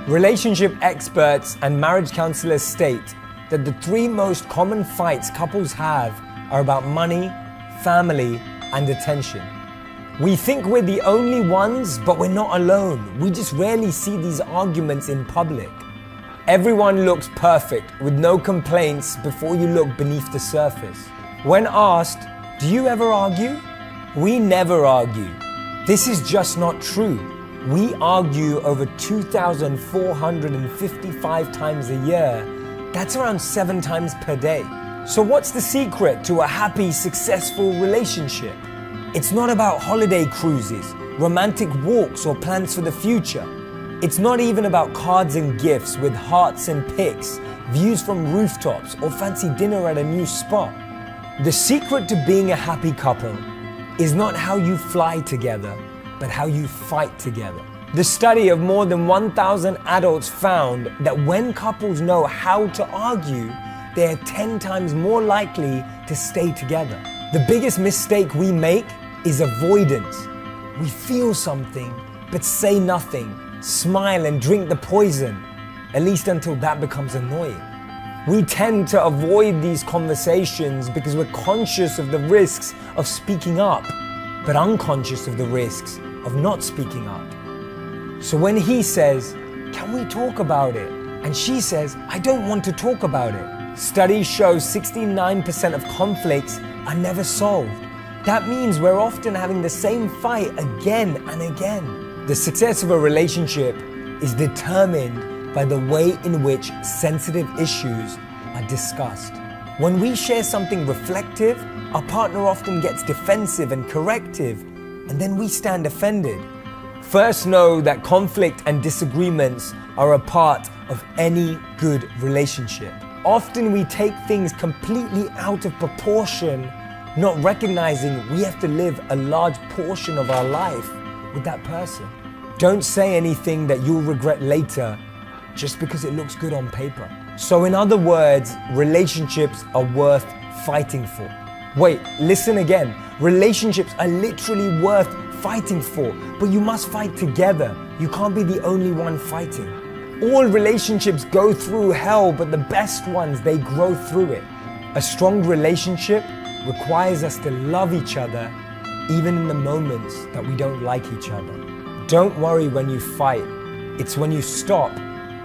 Relationship experts and marriage counselors state that the three most common fights couples have are about money, family, and attention. We think we're the only ones, but we're not alone. We just rarely see these arguments in public. Everyone looks perfect with no complaints before you look beneath the surface. When asked, do you ever argue? We never argue. This is just not true. We argue over 2,455 times a year. That's around 7 times per day. So what's the secret to a happy, successful relationship? It's not about holiday cruises, romantic walks, or plans for the future. It's not even about cards and gifts with hearts and pics, views from rooftops, or fancy dinner at a new spot. The secret to being a happy couple is not how you fly together, but how you fight together. The study of more than 1,000 adults found that when couples know how to argue, they are 10 times more likely to stay together. The biggest mistake we make is avoidance. We feel something, but say nothing, smile and drink the poison, at least until that becomes annoying. We tend to avoid these conversations because we're conscious of the risks of speaking up, but unconscious of the risks of not speaking up. So when he says, can we talk about it? And she says, I don't want to talk about it. Studies show 69% of conflicts are never solved. That means we're often having the same fight again and again. The success of a relationship is determined by the way in which sensitive issues are discussed. When we share something reflective, our partner often gets defensive and corrective, and then we stand offended. First, know that conflict and disagreements are a part of any good relationship. Often we take things completely out of proportion, not recognizing we have to live a large portion of our life with that person. Don't say anything that you'll regret later just because it looks good on paper. So in other words, relationships are worth fighting for. Wait, listen again. Relationships are literally worth fighting for, but you must fight together. You can't be the only one fighting. All relationships go through hell, but the best ones, they grow through it. A strong relationship requires us to love each other even in the moments that we don't like each other. Don't worry when you fight. It's when you stop,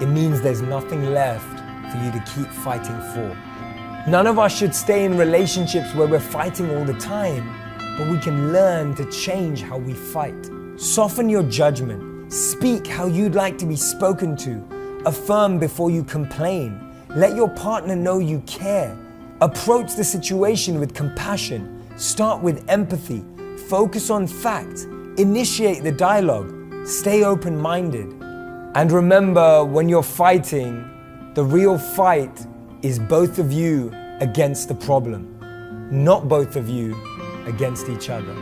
it means there's nothing left for you to keep fighting for. None of us should stay in relationships where we're fighting all the time, but we can learn to change how we fight. Soften your judgment. Speak how you'd like to be spoken to. Affirm before you complain. Let your partner know you care. Approach the situation with compassion. Start with empathy. Focus on facts. Initiate the dialogue. Stay open-minded. And remember, when you're fighting, the real fight is both of you against the problem, not both of you against each other.